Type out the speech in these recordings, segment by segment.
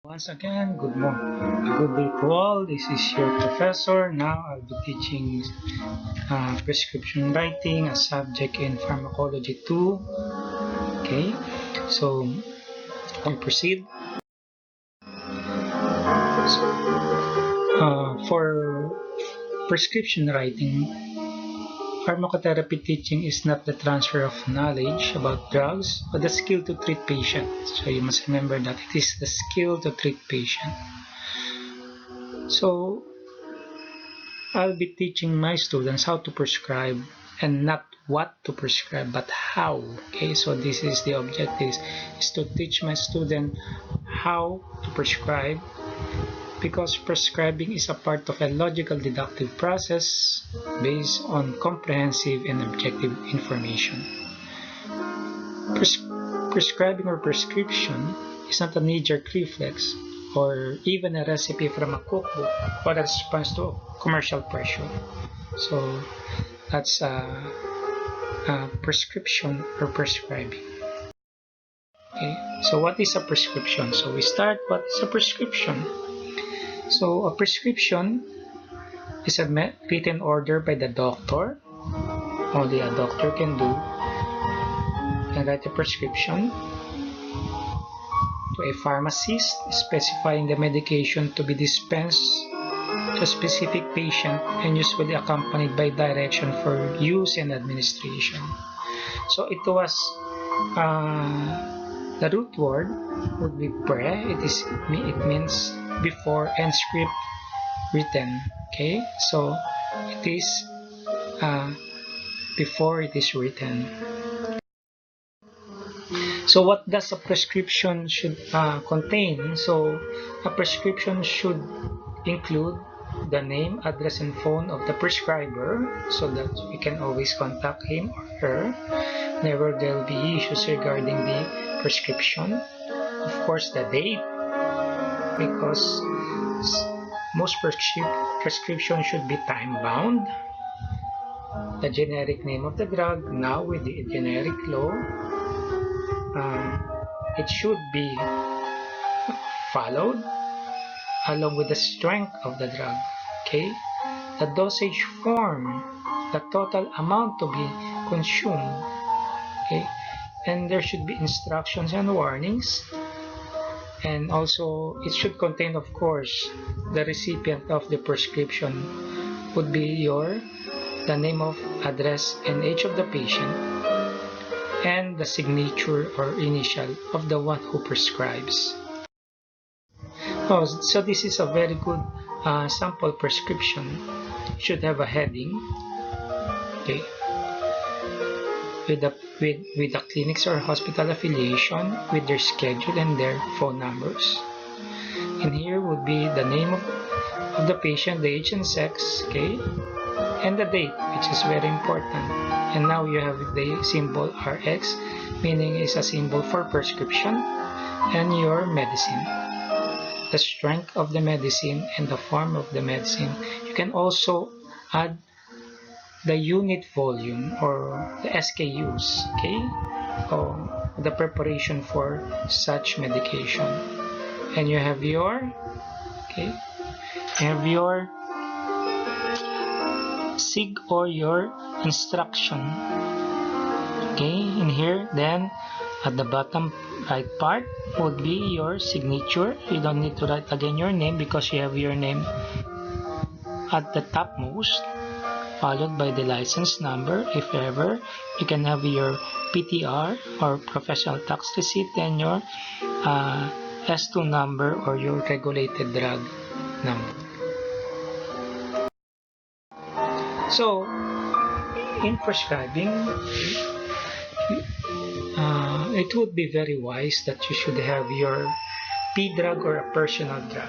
Once again, good morning. Good day to all. This is your professor. Now I'll be teaching prescription writing, a subject in Pharmacology 2. Okay, so I'll proceed. For prescription writing, pharmacotherapy teaching is not the transfer of knowledge about drugs, but the skill to treat patients. So you must remember that it is the skill to treat patients. So I'll be teaching my students how to prescribe, and not what to prescribe but how. Okay, so this is the objective, is to teach my student how to prescribe, because prescribing is a part of a logical deductive process based on comprehensive and objective information. Prescribing or prescription is not a knee-jerk reflex or even a recipe from a cookbook, but a response to commercial pressure. So that's a prescription or prescribing. Okay, so what is a prescription? So we start, what is a prescription? So a prescription is a written order by the doctor. Only a doctor can write a prescription to a pharmacist specifying the medication to be dispensed to a specific patient, and usually accompanied by direction for use and administration. So it was the root word would be pre. It means before, and script, written. Okay, so it is before it is written. So what does a prescription should contain? So a prescription should include the name, address, and phone of the prescriber, so that we can always contact him or her whenever there will be issues regarding the prescription. Of course, the date, because most prescriptions should be time-bound. The generic name of the drug, now with the generic law, it should be followed along with the strength of the drug. Okay, the dosage form, the total amount to be consumed. Okay, and there should be instructions and warnings, and also it should contain, of course, the recipient of the prescription would be the name, of address, and age of the patient, and the signature or initial of the one who prescribes. So this is a very good sample prescription. It should have a heading, okay, with the clinics or hospital affiliation, with their schedule and their phone numbers. And here would be the name of the patient, the age and sex, okay, and the date, which is very important. And now you have the symbol RX, meaning is a symbol for prescription, and your medicine, the strength of the medicine and the form of the medicine. You can also add the unit volume or the SKUs, okay, or the preparation for such medication. And you have your SIG or your instruction, okay, in here. Then at the bottom right part would be your signature. You don't need to write again your name, because you have your name at the topmost, followed by the license number, if ever. You can have your PTR or professional tax receipt, and your S2 number or your regulated drug number. So in prescribing, it would be very wise that you should have your P drug or a personal drug.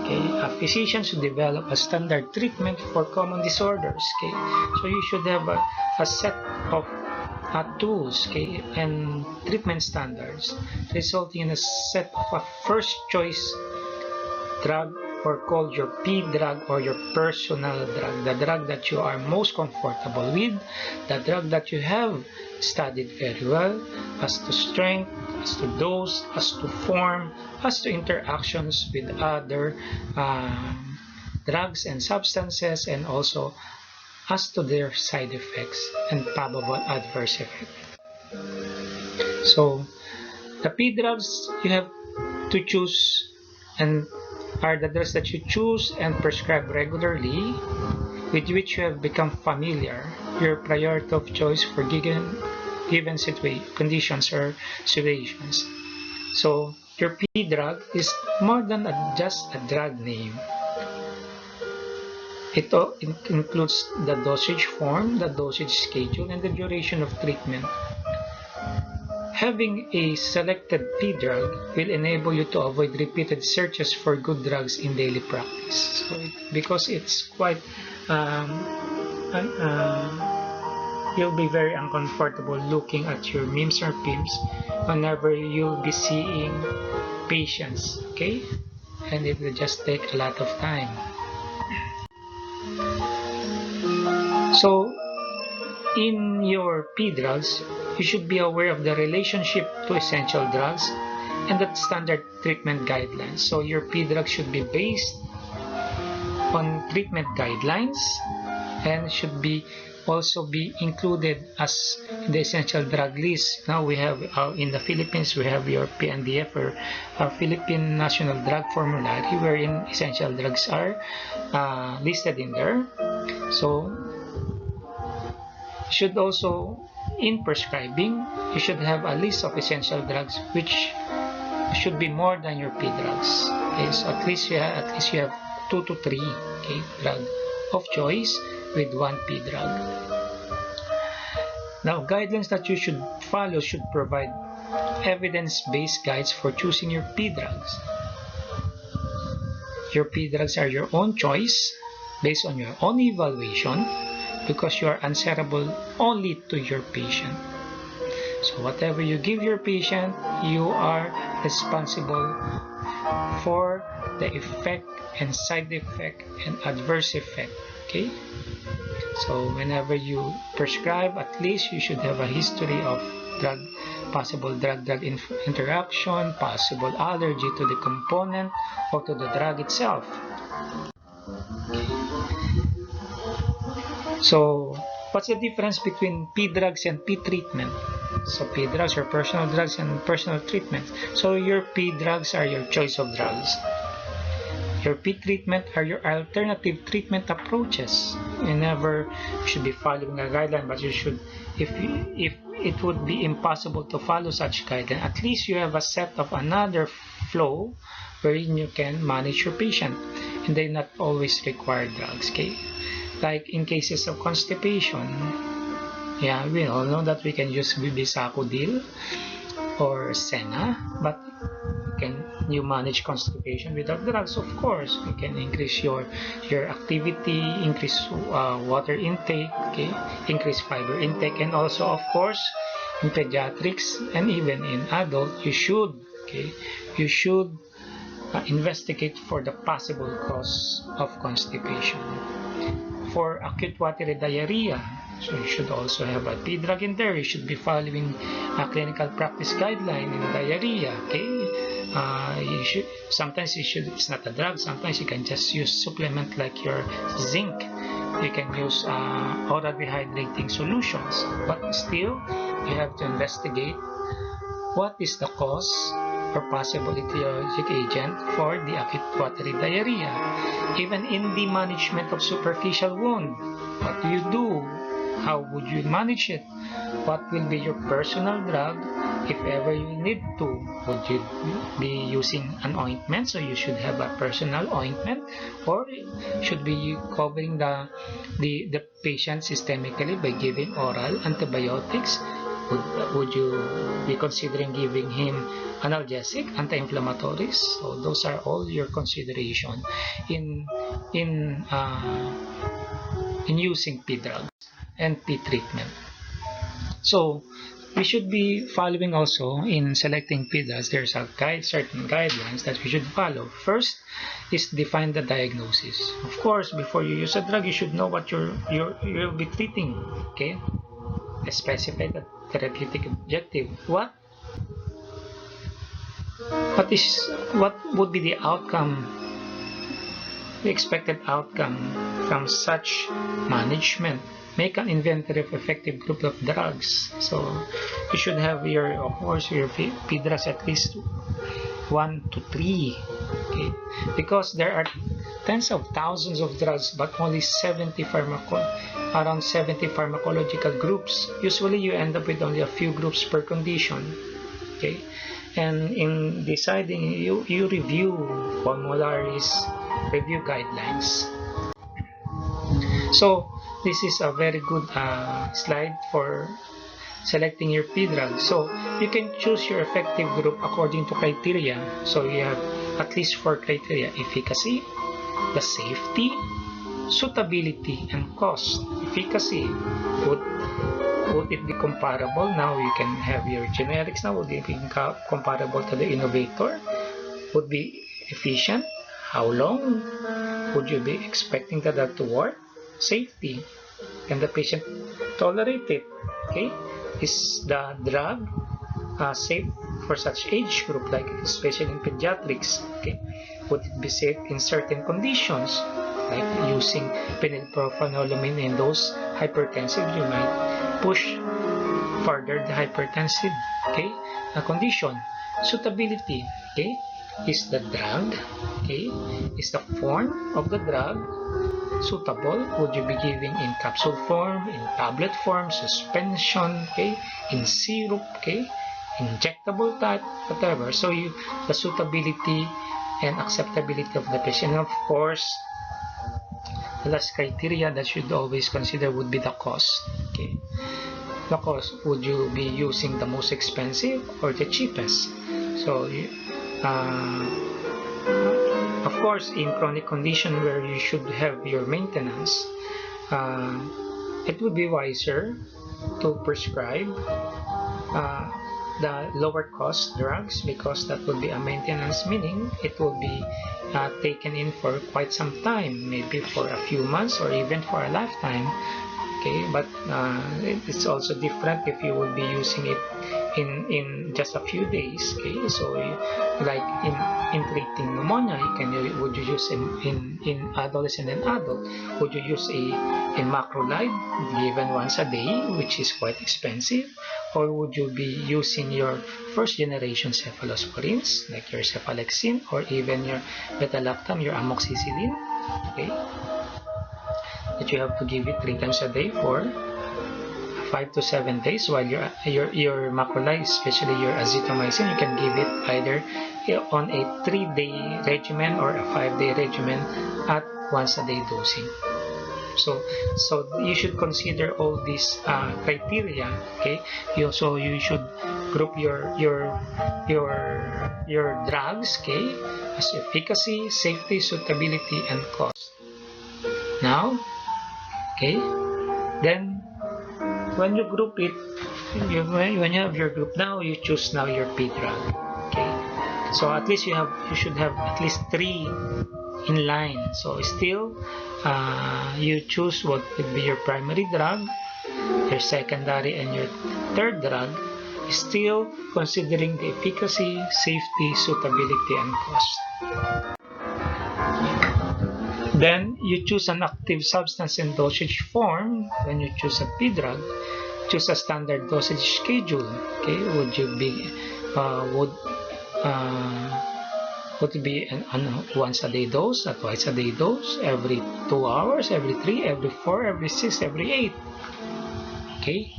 Okay, a physician should develop a standard treatment for common disorders. Okay, so you should have a set of tools, okay, and treatment standards, resulting in a set of a first choice drug or called your P drug or your personal drug, the drug that you are most comfortable with, the drug that you have studied very well as to strength, as to dose, as to form, as to interactions with other drugs and substances, and also as to their side effects and probable adverse effects. So the P drugs you have to choose and are the drugs that you choose and prescribe regularly, with which you have become familiar, your priority of choice for given conditions or situations. So your P drug is more than just a drug name. It includes the dosage form, the dosage schedule, and the duration of treatment. Having a selected P drug will enable you to avoid repeated searches for good drugs in daily practice. So because it's quite, you'll be very uncomfortable looking at your MIMS or PIMS whenever you'll be seeing patients, okay? And it will just take a lot of time. So in your P drugs, you should be aware of the relationship to essential drugs and the standard treatment guidelines. So your P drug should be based on treatment guidelines and should also be included as the essential drug list. Now we have in the Philippines, we have your PNDF or Philippine National Drug Formulary, wherein essential drugs are listed in there. So should also, in prescribing, you should have a list of essential drugs which should be more than your P drugs. Okay, so at least you have 2 to 3 drug of choice with 1 P drug. Now, guidelines that you should follow should provide evidence-based guides for choosing your P drugs. Your P drugs are your own choice based on your own evaluation, because you are answerable only to your patient. So whatever you give your patient, you are responsible for the effect and side effect and adverse effect. Okay, so whenever you prescribe, at least you should have a history of possible drug-drug interaction, possible allergy to the component or to the drug itself. So what's the difference between P drugs and P treatment? So P drugs are personal drugs and personal treatment. So your P drugs are your choice of drugs. Your P treatment are your alternative treatment approaches. Whenever you should be following a guideline, but you should, if it would be impossible to follow such guideline, at least you have a set of another flow wherein you can manage your patient, and they not always require drugs. Okay. Like in cases of constipation, yeah, we all know that we can use Bisacodil or Senna, but can you manage constipation without drugs? Of course, you can increase your activity, increase water intake, okay, increase fiber intake, and also, of course, in pediatrics and even in adult, you should investigate for the possible cause of constipation. For acute watery diarrhea, so you should also have a P drug in there. You should be following a clinical practice guideline in diarrhea. Okay, sometimes it's not a drug. Sometimes you can just use supplement like your zinc. You can use oral rehydrating solutions, but still you have to investigate what is the cause or possible etiologic agent for the acute watery diarrhea. Even in the management of superficial wound, what do you do? How would you manage it? What will be your personal drug if ever you need to? Would you be using an ointment? So you should have a personal ointment, or should be covering the patient systemically by giving oral antibiotics? Would you be considering giving him analgesic, anti-inflammatories? So those are all your consideration in using P drugs and P treatment. So we should be following also in selecting PIDAs. There's a certain guidelines that we should follow. First is define the diagnosis. Of course, before you use a drug, you should know what you'll be treating. Okay, specify the therapeutic objective. What would be the outcome, the expected outcome from such management? Make an inventory of effective group of drugs. So you should have your, of course, your PIDRAs at least 1 to 3. Okay, because there are tens of thousands of drugs, but only around 70 pharmacological groups. Usually you end up with only a few groups per condition. Okay, and in deciding, you review formularies, review guidelines. So this is a very good slide for selecting your P drug. So you can choose your effective group according to criteria. So you have at least 4 criteria: efficacy, the safety, suitability, and cost. Efficacy, would it be comparable? Now you can have your generics. Now would it be comparable to the innovator? Would be efficient? How long would you be expecting the drug to work? Safety, can the patient tolerate it? Okay, is the drug safe for such age group, like especially in pediatrics? Okay, would it be safe in certain conditions, like using phenylpropanolamine in those hypertensive? You might push further the hypertensive, okay, condition. Suitability, okay, is the drug, okay, is the form of the drug suitable? Would you be giving in capsule form, in tablet form, suspension, okay, in syrup, okay, injectable type, whatever? So the suitability and acceptability of the patient. And of course, the last criteria that you should always consider would be the cost. Okay, the cost. Would you be using the most expensive or the cheapest? So of course, in chronic condition where you should have your maintenance, it would be wiser to prescribe the lower cost drugs, because that would be a maintenance, meaning it will be taken in for quite some time, maybe for a few months or even for a lifetime. Okay, but it's also different if you will be using it in just a few days. Okay, so like in treating pneumonia, would you use in adolescent and adult, would you use a macrolide given once a day, which is quite expensive, or would you be using your first generation cephalosporins like your cephalexin or even your beta-lactam, your amoxicillin? Okay, that you have to give it 3 times a day for 5 to 7 days, while your macrolide, especially your azithromycin, you can give it either on a 3-day regimen or a 5-day regimen at once a day dosing. So you should consider all these criteria. Okay, you should group your drugs, okay, as efficacy, safety, suitability, and cost. Now, okay, then when you group it, when you have your group, now you choose now your P drug. Okay, so at least you should have at least 3 in line. So still you choose what would be your primary drug, your secondary, and your third drug, still considering the efficacy, safety, suitability, and cost. Then you choose an active substance and dosage form. When you choose a P drug, choose a standard dosage schedule. Okay, would you be would it be an once a day dose, a twice a day dose, every 2 hours, every 3, every 4, every 6, every 8? Okay,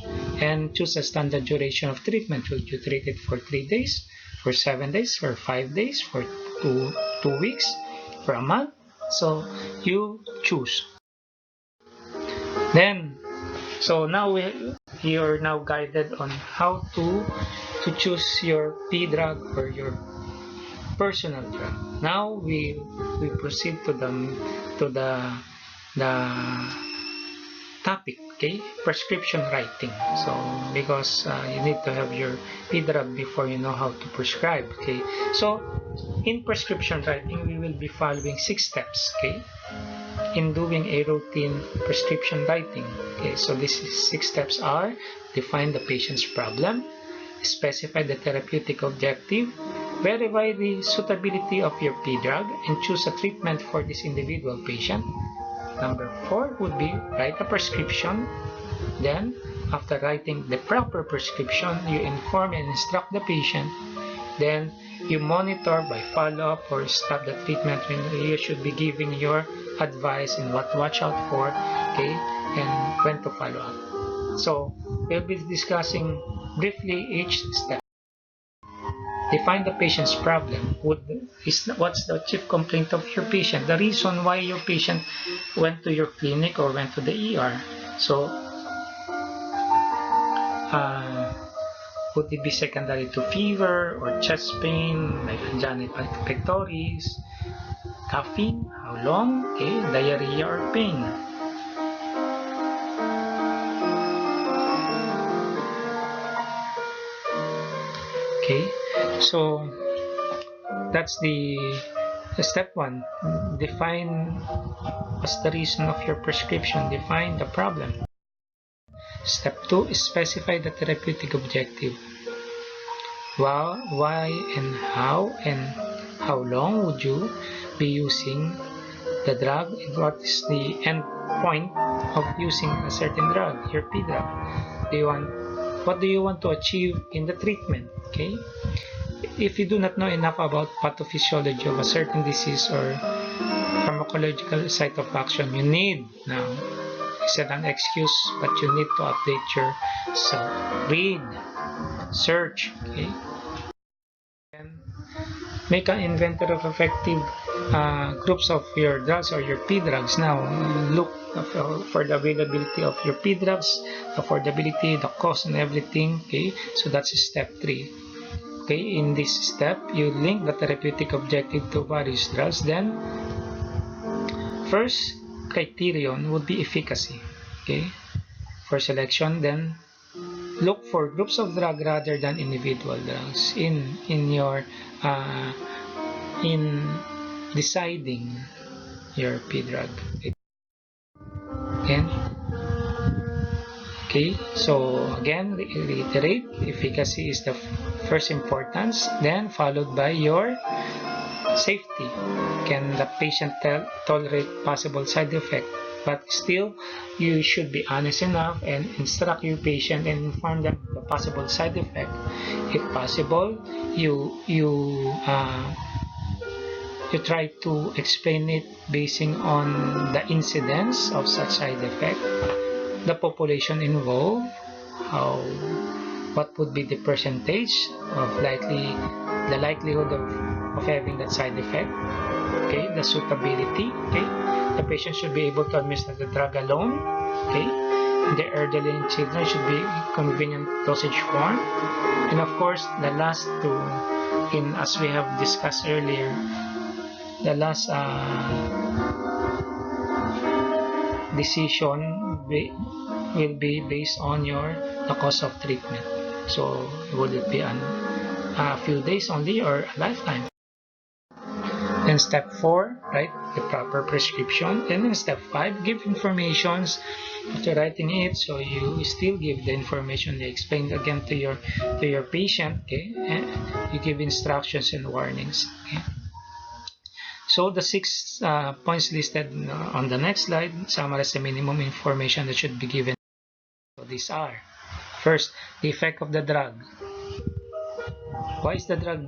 and choose a standard duration of treatment. Would you treat it for 3 days, for 7 days, for 5 days, for 2 weeks, for a month? So you choose. Then, so now you're now guided on how to choose your P drug or your personal drug. Now we proceed to the topic Okay, prescription writing. So because you need to have your P-drug before you know how to prescribe. Okay, so in prescription writing, we will be following 6 steps. Okay, in doing a routine prescription writing. Okay, so these 6 steps are: define the patient's problem, specify the therapeutic objective, verify the suitability of your P-drug, and choose a treatment for this individual patient. Number 4 would be write a prescription. Then, after writing the proper prescription, you inform and instruct the patient. Then, you monitor by follow-up or stop the treatment when you should be giving your advice and what to watch out for, okay, and when to follow up. So, we'll be discussing briefly each step. Define the patient's problem. What's the chief complaint of your patient? The reason why your patient went to your clinic or went to the ER. So, would it be secondary to fever or chest pain, like angina pectoris, coughing, how long, okay, diarrhea or pain. Okay, so that's the step 1. Define what's the reason of your prescription. Define the problem. Step 2 is specify the therapeutic objective. Why and how long would you be using the drug, and what is the end point of using a certain drug, your P drug. What do you want to achieve in the treatment? Okay, if you do not know enough about pathophysiology of a certain disease or pharmacological site of action, you need now, it's not an excuse, but you need to update yourself. Read, search, okay, and make an inventory of effective groups of your drugs or your P drugs. Now look for the availability of your P drugs, the affordability, the cost, and everything. Okay, so that's step 3. Okay, in this step you link the therapeutic objective to various drugs. Then first criterion would be efficacy, okay, for selection. Then look for groups of drug rather than individual drugs in your in deciding your P drug. Okay, so again, reiterate, efficacy is the first importance, then followed by your safety. Can the patient tolerate possible side effect? But still, you should be honest enough and instruct your patient and inform them the possible side effect. If possible, you try to explain it basing on the incidence of such side effect, the population involved, what would be the percentage of the likelihood of having that side effect, okay, the suitability, okay, the patient should be able to administer the drug alone, okay, the elderly and children should be convenient dosage form, and of course the last two, as we have discussed earlier, the last decision will be based on the cost of treatment. So would it be a few days only or a lifetime? Then step 4, write the proper prescription. And then step 5, give informations after writing it. So you still give the information they explained again to your patient. Okay, and you give instructions and warnings. Okay. So the 6 points listed on the next slide summarize the minimum information that should be given. So these are: first, the effect of the drug. Why is the drug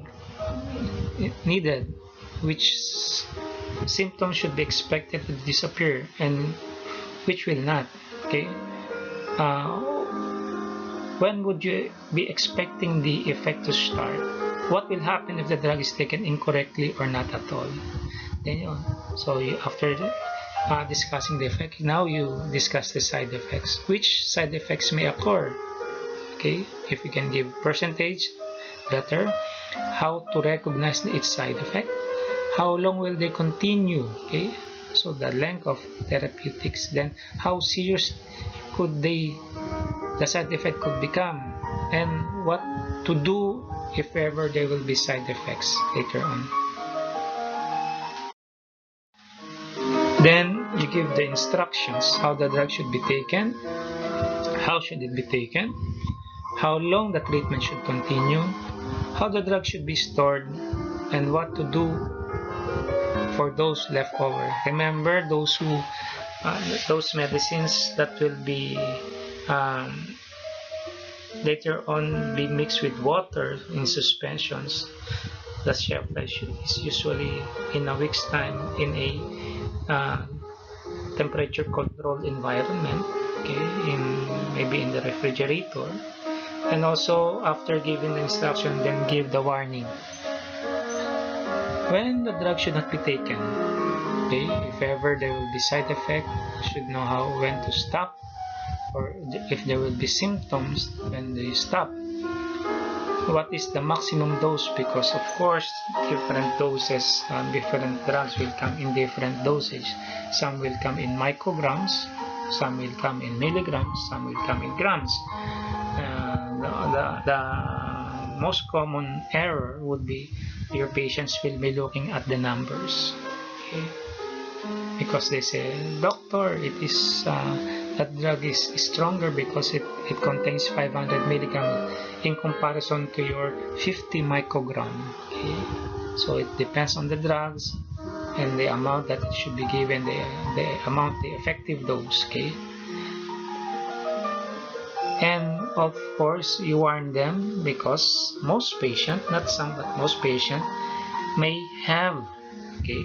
needed? Which symptoms should be expected to disappear and which will not? Okay. When would you be expecting the effect to start? What will happen if the drug is taken incorrectly or not at all? Then after discussing the effect, now you discuss the side effects. Which side effects may occur? Okay, if you can give percentage, better. How to recognize its side effect? How long will they continue? Okay, so the length of therapeutics. Then how serious the side effect could become, and what to do if ever there will be side effects later on. Then you give the instructions how the drug should be taken, how should it be taken, how long the treatment should continue, how the drug should be stored, and what to do for those left over. Remember, those medicines that will be later on be mixed with water in suspensions. The shelf life is usually in a week's time in a temperature controlled environment, okay, maybe in the refrigerator. And also, after giving the instruction, then give the warning when the drug should not be taken. Okay, if ever there will be side effect, you should know when to stop, or if there will be symptoms, when do you stop. What is the maximum dose? Because of course, different doses, different drugs will come in different dosage. Some will come in micrograms, some will come in milligrams, some will come in grams. The most common error would be your patients will be looking at the numbers, okay? Because they say, doctor, it is that drug is stronger because it contains 500 milligram in comparison to your 50 microgram. Okay? So it depends on the drugs and the amount that it should be given, the effective dose. Okay? And of course, you warn them because most patients, not some, but most patients may have, okay,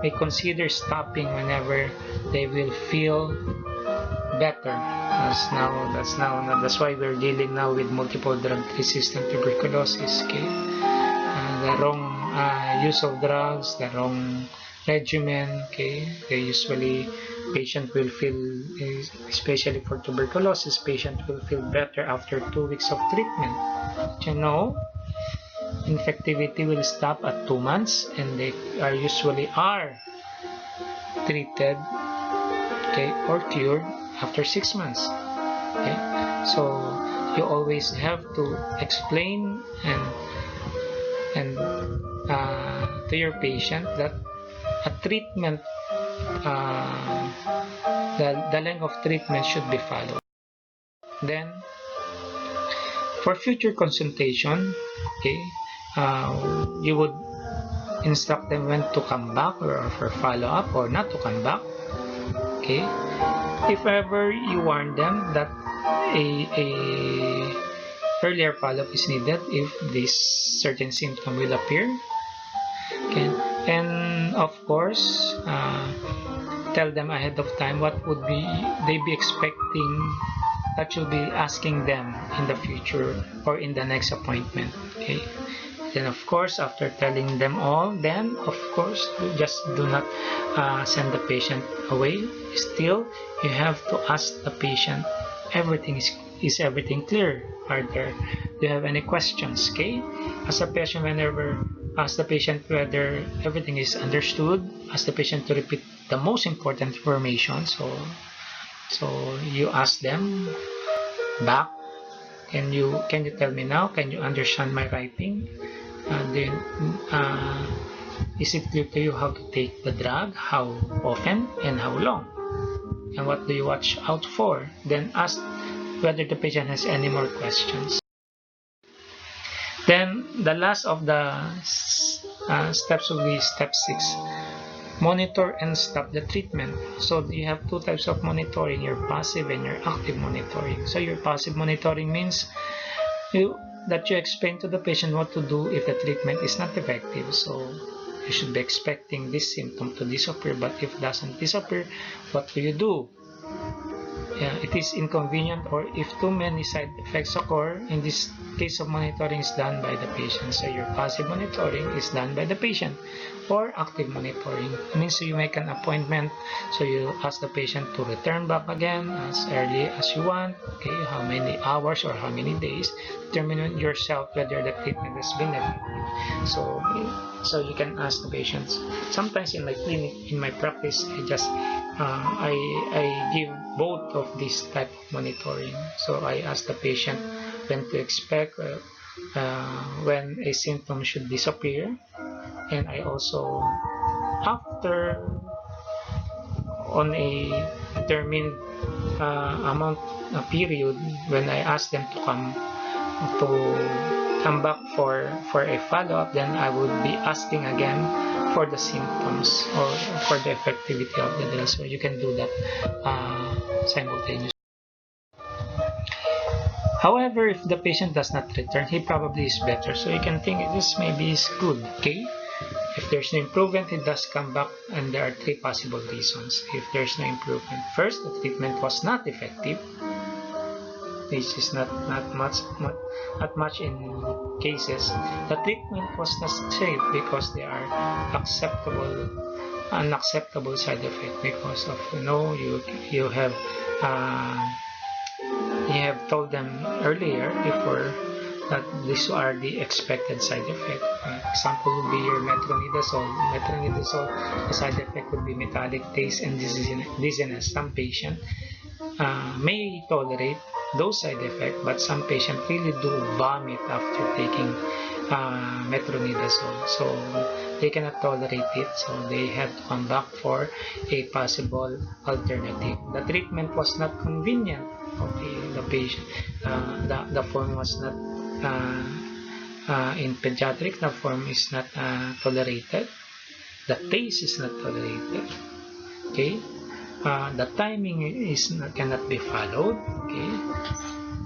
may consider stopping whenever they will feel better. That's why we're dealing now with multiple drug-resistant tuberculosis. Okay, the wrong use of drugs, the wrong regimen. Okay, patient will feel, especially for tuberculosis, patient will feel better after 2 weeks of treatment. But you know, infectivity will stop at 2 months, and they usually are treated, okay, or cured after 6 months. Okay, so you always have to explain and to your patient that a treatment, the length of treatment should be followed. Then, for future consultation, okay, you would instruct them when to come back, or for follow-up, or not to come back. Okay, if ever you warn them that a earlier follow-up is needed if this certain symptom will appear. Okay, and of course, tell them ahead of time what would they be expecting that you'll be asking them in the future or in the next appointment. Okay, then of course, after telling them all, then of course just do not send the patient away. Still, you have to ask the patient, is everything clear? Do you have any questions? Okay, as a patient, whenever ask the patient whether everything is understood. Ask the patient to repeat the most important information. So you ask them back, can you tell me now? Can you understand my writing? Is it clear to you how to take the drug, how often, and how long? And what do you watch out for? Then ask whether the patient has any more questions. Then the last of the steps will be step 6. Monitor and stop the treatment. So you have two types of monitoring, your passive and your active monitoring. So your passive monitoring means that you explain to the patient what to do if the treatment is not effective. So you should be expecting this symptom to disappear, but if it doesn't disappear, what do you do? It is inconvenient, or if too many side effects occur. In this case of monitoring is done by the patient. So your passive monitoring is done by the patient. Or active monitoring means you make an appointment, so you ask the patient to return back again as early as you want. Okay, how many hours or how many days, determine yourself whether the treatment has been effective. So you can ask the patients. Sometimes in my clinic, in my practice, I just I give both of these type of monitoring. So I ask the patient when to expect, when a symptom should disappear, and I also, after on a determined amount period, when I ask them to come back for a follow-up, then I would be asking again for the symptoms or for the effectivity of the drug. So you can do that simultaneously. However, if the patient does not return, he probably is better. So you can think this maybe is good. Okay. If there's no improvement, it does come back, and there are three possible reasons. If there's no improvement, first, the treatment was not effective. This is not much in cases. The treatment was not safe because there are unacceptable side effects because of uh, you have told them earlier before that these are the expected side effects. Example would be your metronidazole. The side effect would be metallic taste and dizziness. Some patient may tolerate those side effects, but some patients really do vomit after taking metronidazole. So they cannot tolerate it, so they have to come back for a possible alternative. The treatment was not convenient. Okay, the patient, the form was not in pediatric. The form is not tolerated. The taste is not tolerated. Okay, the timing cannot be followed. Okay,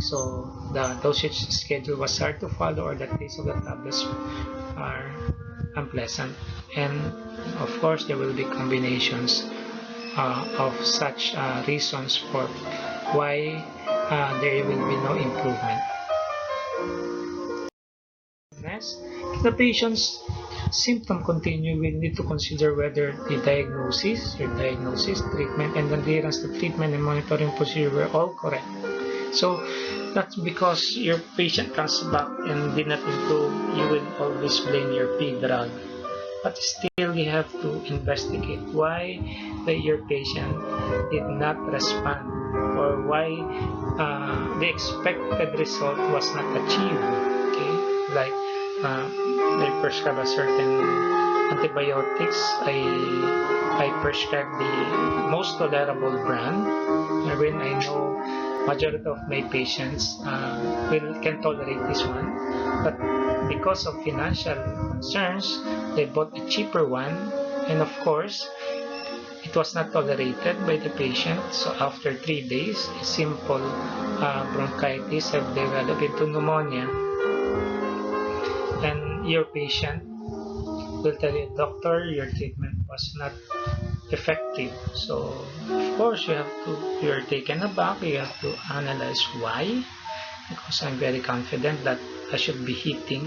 so the dosage schedule was hard to follow, or the taste of the tablets are unpleasant, and of course there will be combinations of such reasons for why there will be no improvement. Next, if the patient's symptom continue, we need to consider whether your diagnosis, treatment, and adherence to treatment and monitoring procedure were all correct. So that's because your patient comes back and did not improve, you will always blame your P drug. But still, you have to investigate why your patient did not respond, or why the expected result was not achieved. Okay, like they prescribe a certain antibiotics. I prescribe the most tolerable brand, when I know majority of my patients can tolerate this one, but because of financial concerns, they bought a cheaper one, and of course, it was not tolerated by the patient. So after 3 days, a simple bronchitis have developed into pneumonia, and your patient will tell you, doctor, your treatment was not effective. So of course you're taken aback. You have to analyze why, because I'm very confident that I should be hitting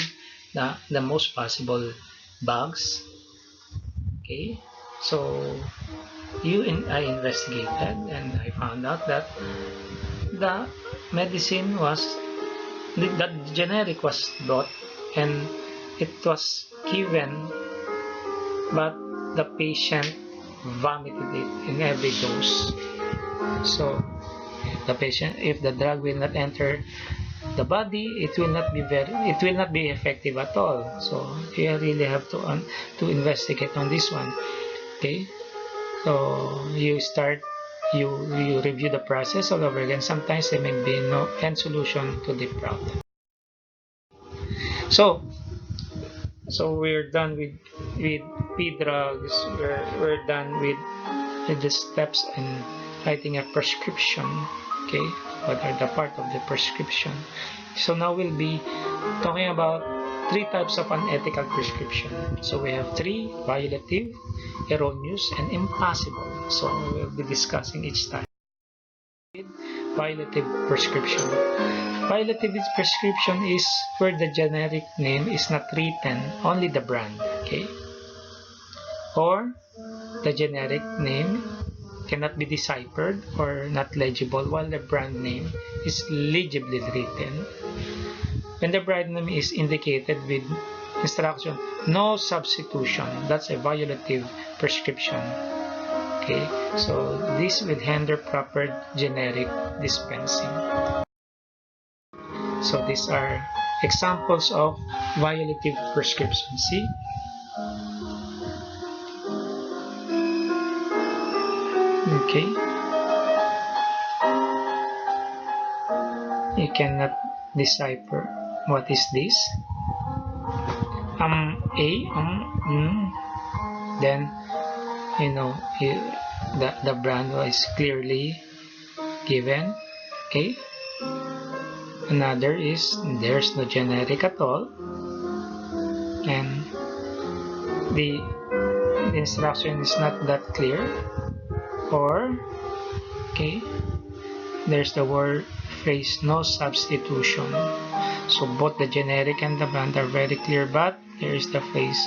the most possible bugs. Okay, so I investigated, and I found out that the medicine was the generic was bought, and it was given, but the patient vomited it in every dose. So if the drug will not enter the body, it will not be effective at all. So you really have to investigate on this one. Okay, so you review the process all over again. Sometimes there may be no end solution to the problem. So we're done with P drugs. We're done with the steps in writing a prescription. Okay, what are the part of the prescription? So now we'll be talking about three types of unethical prescription. So we have three: violative, erroneous, and impossible. So we'll be discussing each type. Violative prescription. Violative prescription is where the generic name is not written, only the brand. Okay, or the generic name cannot be deciphered or not legible, while the brand name is legibly written. When the brand name is indicated with instruction no substitution, that's a violative prescription. Okay. Okay, so this will hinder proper generic dispensing. So these are examples of violative prescription. See? Okay. You cannot decipher what is this. Then the brand was clearly given. Okay. Another is there's no generic at all, and the instruction is not that clear. Or okay, there's the word phrase no substitution. So both the generic and the brand are very clear, but there is the phrase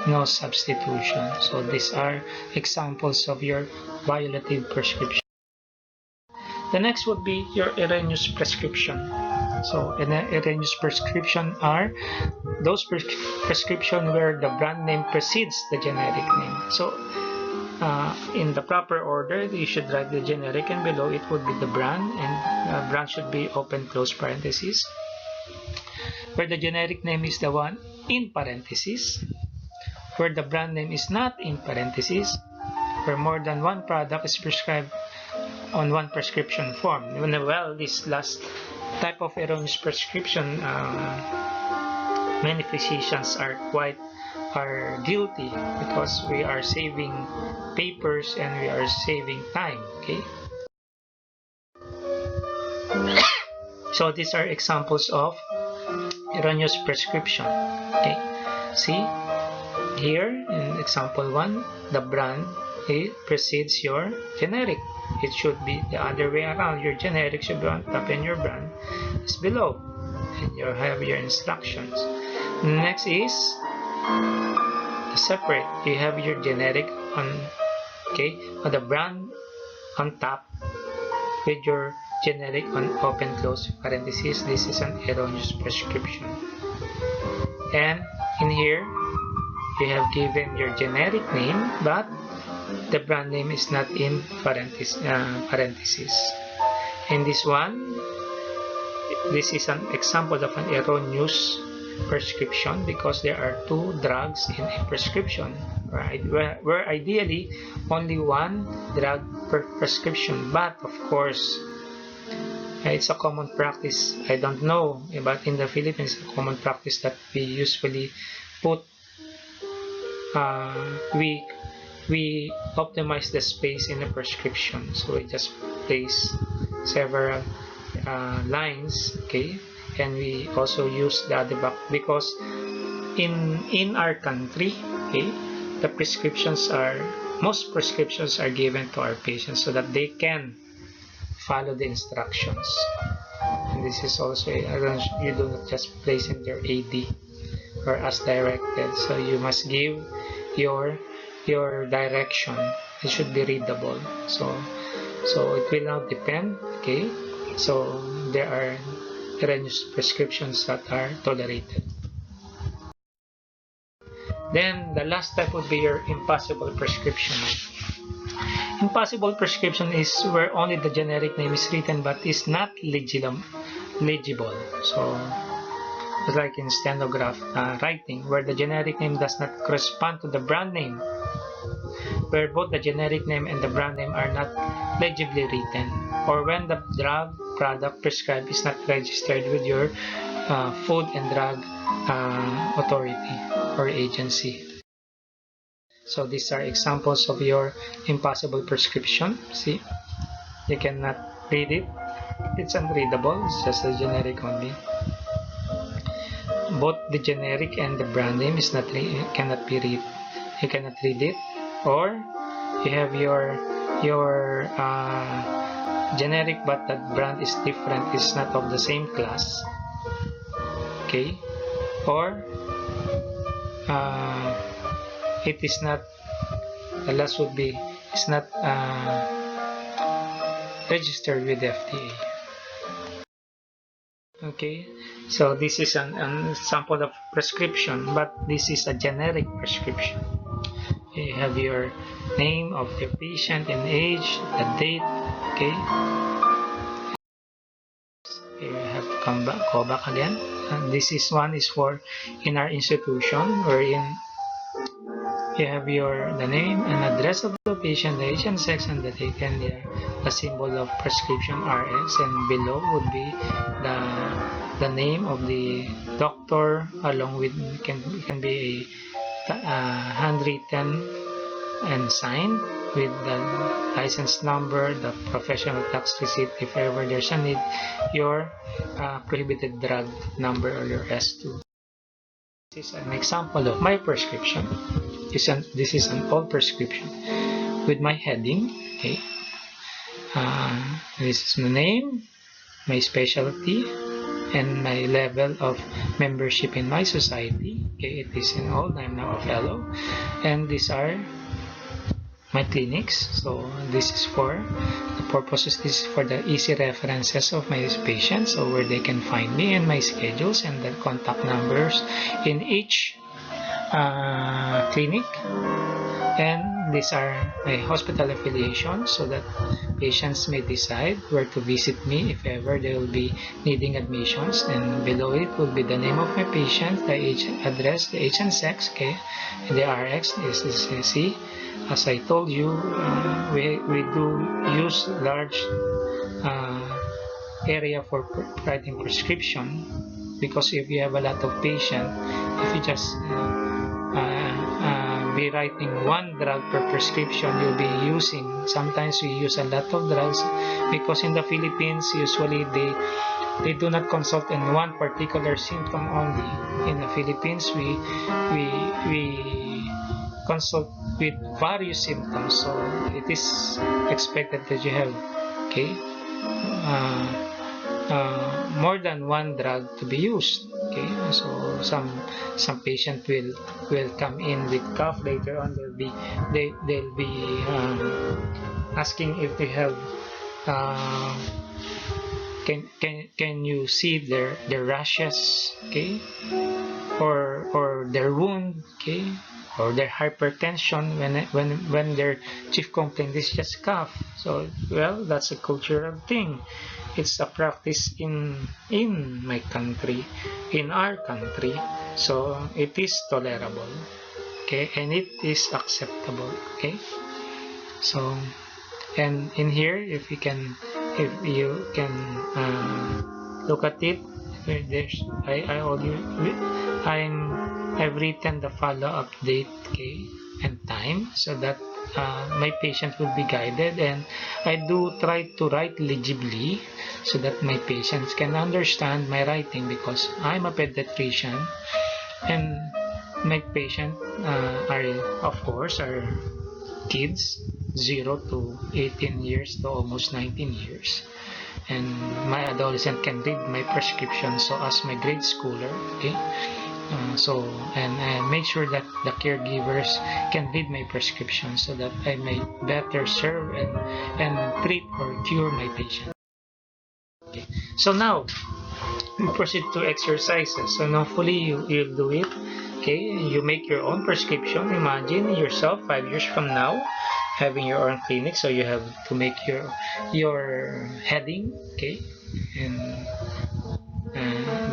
no substitution. So these are examples of your violative prescription. The next would be your erroneous prescription. So erroneous prescription are those prescription where the brand name precedes the generic name. So in the proper order, you should write the generic, and below it would be the brand, and brand should be open close parentheses, where the generic name is the one in parentheses, where the brand name is not in parentheses, where more than one product is prescribed on one prescription form. Well, this last type of erroneous prescription, many physicians are guilty, because we are saving papers and we are saving time. Okay, so these are examples of erroneous prescription. Okay, see here in example 1, the brand precedes your generic. It should be the other way around. Your generic should be on top and your brand is below, and you have your instructions. Next is separate. You have your generic on the brand on top with your generic on open close parentheses. This is an erroneous prescription. And in here you have given your generic name, but the brand name is not in parentheses. In this one, this is an example of an erroneous prescription, because there are 2 drugs in a prescription, right? Where ideally only one drug per prescription, but of course it's a common practice. I don't know, but in the Philippines, it's a common practice that we usually put we optimize the space in a prescription, so we just place several lines, okay, and we also use the other back, because in our country, okay, most prescriptions are given to our patients so that they can follow the instructions. And this is also you do not just place in your AD or as directed, so you must give your direction. It should be readable. So it will now depend. Okay, so there are erroneous prescriptions that are tolerated. Then the last type would be your impossible prescription. Impossible prescription is where only the generic name is written but is not legible. So like in stenograph writing, where the generic name does not correspond to the brand name, where both the generic name and the brand name are not legibly written, or when the drug product prescribed is not registered with your Food and Drug Authority or agency. So these are examples of your impossible prescription. See, you cannot read it. It's unreadable. It's just a generic only. Both the generic and the brand name cannot be read. You cannot read it, or you have your generic but that brand is different, is not of the same class. Okay, or it is not. The last would be it's not registered with the FDA. Okay, so this is an example of prescription, but this is a generic prescription. You have your name of your patient and age, the date. Okay, you have to go back again. And this is one is for in our institution, wherein you have the name and address of the patient, the age and sex, and the date, and the symbol of prescription RX, and below would be the name of the doctor, along with can be a handwritten and signed with the license number, the professional tax receipt if ever there's a need, your prohibited drug number or your S2. This is an example of my prescription. This is an old prescription with my heading. Okay, this is my name, my specialty, and my level of membership in my society. Okay, it is in old. I'm now a fellow, and these are my clinics. So this is for the purposes. This is for the easy references of my patients, so where they can find me and my schedules and the contact numbers in each clinic. And these are my hospital affiliations, so that patients may decide where to visit me if ever they will be needing admissions. And below it will be the name of my patient, the age, address, the age and sex. Okay, and the RX is see. As I told you, we do use large area for writing prescription, because if you have a lot of patients, if you just be writing one drug per prescription, you'll be using, sometimes we use a lot of drugs, because in the Philippines usually they do not consult in one particular symptom only. In the Philippines we consult with various symptoms, so it is expected that you have, okay, more than one drug to be used. Okay, so some patient will come in with cough. Later on they'll be asking if they have can you see their rashes, okay, or their wound, okay, or their hypertension, when their chief complaint is just cough. So, well, that's a cultural thing. It's a practice in my country, in our country, so it is tolerable, okay, and it is acceptable. Okay, so, and in here, if you can look at it, there's I've written the follow-up date, okay, and time, so that my patient will be guided, and I do try to write legibly so that my patients can understand my writing, because I'm a pediatrician and my patient are, of course, are kids 0 to 18 years to almost 19 years, and my adolescent can read my prescription, so as my grade schooler, okay, and I make sure that the caregivers can read my prescription, so that I may better serve and treat or cure my patient. Okay, so now we proceed to exercises. So now fully you'll do it. Okay, you make your own prescription. Imagine yourself 5 years from now having your own clinic, so you have to make your heading, okay, and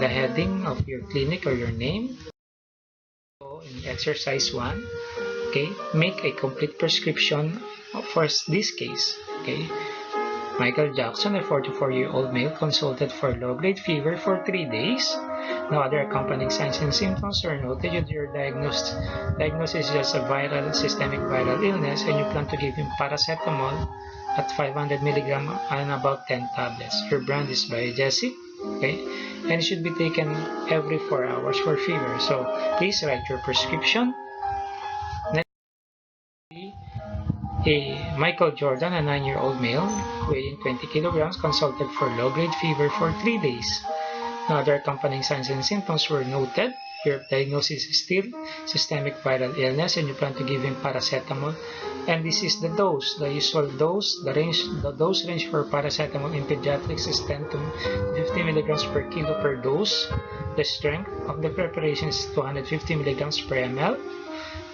the heading of your clinic or your name. So in exercise 1, okay, make a complete prescription for this case. Okay, Michael Jackson, a 44-year-old male, consulted for low-grade fever for 3 days. No other accompanying signs and symptoms are noted. Your diagnosis is just a systemic viral illness, and you plan to give him paracetamol at 500 milligram and about 10 tablets. Your brand is biogesic, okay, and it should be taken every 4 hours for fever. So please write your prescription. Michael Jordan, a 9-year-old male, weighing 20 kilograms, consulted for low-grade fever for 3 days. No other accompanying signs and symptoms were noted. Your diagnosis is still systemic viral illness, and you plan to give him paracetamol. And this is the dose, the usual dose. The dose range for paracetamol in pediatrics is 10 to 50 milligrams per kilo per dose. The strength of the preparation is 250 milligrams per ml.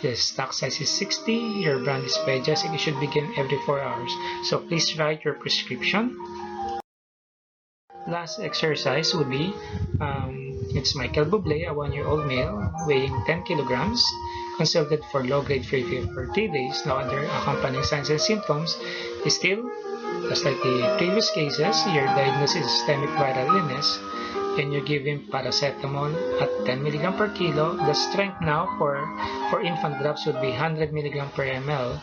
The stock size is 60. Your brand is Pediastic. It should begin every 4 hours. So please write your prescription. Last exercise would be, it's Michael Bublé, a 1-year-old male weighing 10 kilograms, consulted for low-grade fever for 3 days. Now, under accompanying signs and symptoms, is still, just like the previous cases, your diagnosis is systemic viral illness, and you give him paracetamol at 10 mg per kilo. The strength now for infant drops would be 100 mg per ml.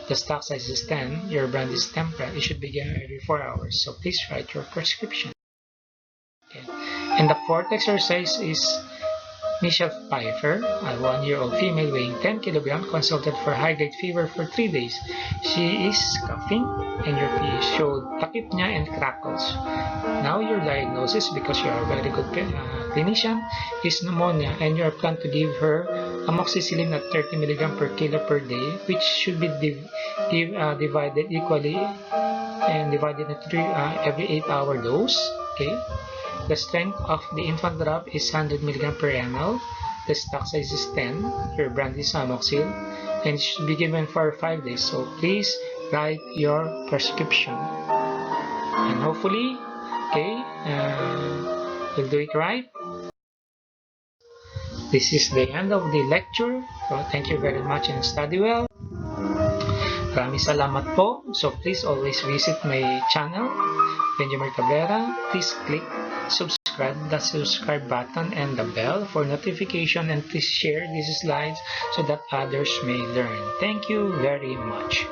The stock size is 10. Your brand is Tempra. It should begin every 4 hours. So please write your prescription. Okay. And the fourth exercise is Michelle Pfeiffer, a 1-year-old female weighing 10 kilograms, consulted for high-grade fever for 3 days. She is coughing, and your pH showed tachypnea and crackles. Now your diagnosis, because you are a very good clinician, is pneumonia, and you are planned to give her amoxicillin at 30 mg per kilo per day, which should be divided equally and divided into every 8-hour dose. Okay. The strength of the infant drop is 100 mg per ml. The stock size is 10. Your brand is Amoxil, and it should be given for 5 days. So please write your prescription, and hopefully, okay, you'll do it right. This is the end of the lecture. So thank you very much and study well. Maraming salamat po. So please always visit my channel, Benjamin Cabrera. Please click subscribe, the subscribe button and the bell for notification, and please share these slides so that others may learn. Thank you very much.